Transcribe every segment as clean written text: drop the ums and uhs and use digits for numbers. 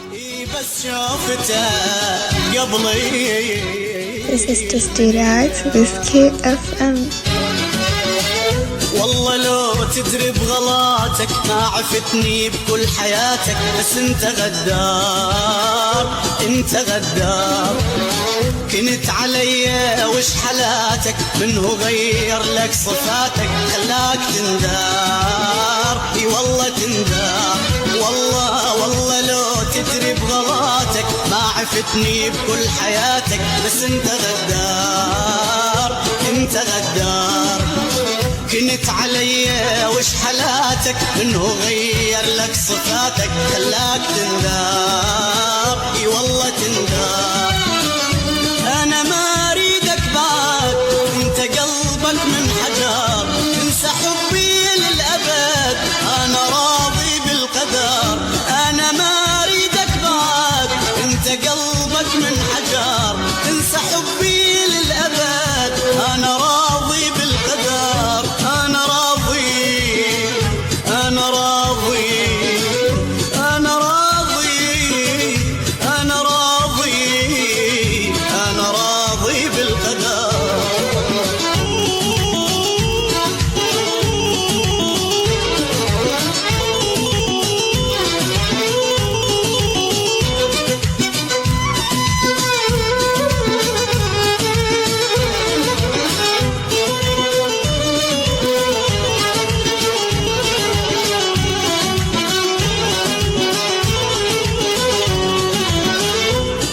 بس شوفته قبلي. This is to stay right with KFM. والله لو تدري بغلاتك ما عفتني بكل حياتك، بس انت غدار انت غدار. كنت علي وش حالاتك، منه غير لك صفاتك خلاك تندار. اي والله تندار، والله لو تدري بغلاتك ما عفتني بكل حياتك، بس انت غدار انت غدار. كنت علي وش حالاتك، منه غير لك صفاتك خلاك تندار. اي والله تندار. انا ما اريدك بعد، انت قلبك من حجر، انسى حبي للابد، انا راضي بالقدر. انا ما اريدك بعد، انت قلبك من حجر، انسى حبي للابد، انا راضي بالقدر. انا راضي انا راضي انا راضي انا راضي انا راضي بالقدر.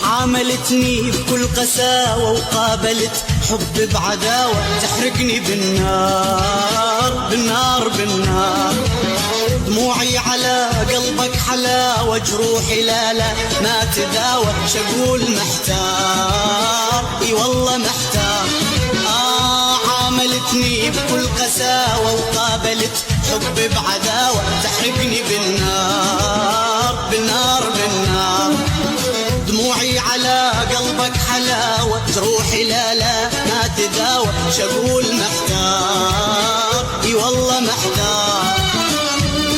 عاملتني بكل قساوة وقابلت حب بعداوة، تحرقني بالنار بالنار بالنار. دموعي على قلبك حلاوة، جروحي لا ما تداوى، شقول محتار. اي والله محتار. عاملتني بكل قساوة وقابلت حب بعداوة، تحرقني بالنار بالنار بالنار. دموعي على قلبك حلاوة، جروحي لا ما تداوى، شقول محتار. اي والله محتار.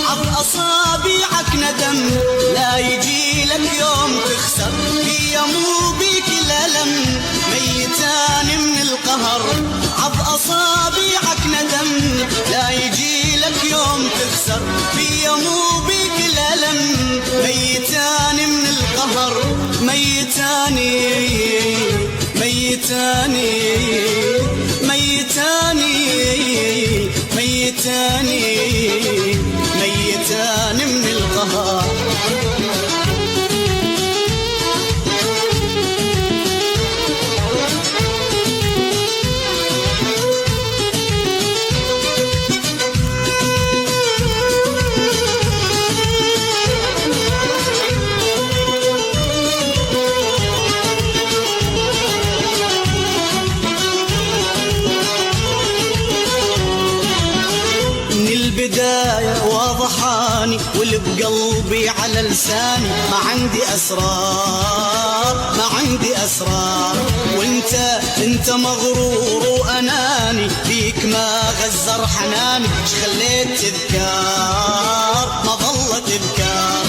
عض أصابعك ندم، لا يجي لك يوم تخسر، هي مو بيك الألم، ميتان من القهر. عض أصابعك ندم، لا يجي لك يوم تخسر، هي مو بيك الألم، ميتان من القهر. ميتاني ميتاني ميتاني ميتاني ميتاني من القهر. البداية واضحاني واللي بقلبي على لساني، ما عندي أسرار ما عندي أسرار. وانت مغرور وأناني، بيك ما غزر حناني، ايش خليت تذكار ما ظلت تذكار.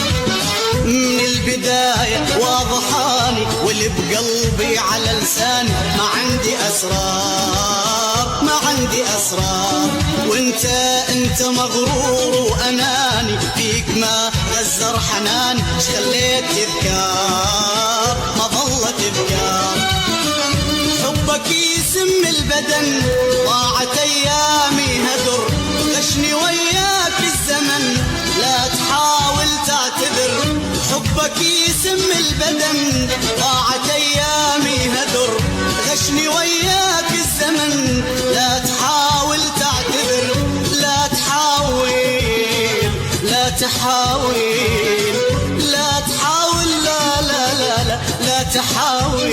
من البداية واضحاني واللي بقلبي على لساني، ما عندي أسرار ما عندي أسرار. وانت مغرور وأناني، فيك ما غزر حناني، ايش خليت تذكار ما ظلت تذكار. حبك يسم البدن، ضاعت أيامي هدر، غشني وياك الزمن، لا تحاول تعتذر. حبك يسم البدن، ضاعت أيامي هدر، غشني وياك الزمن، لا تحاول تعتذر. لا تحاول لا تحاول لا تحاول لا لا لا لا, لا تحاول.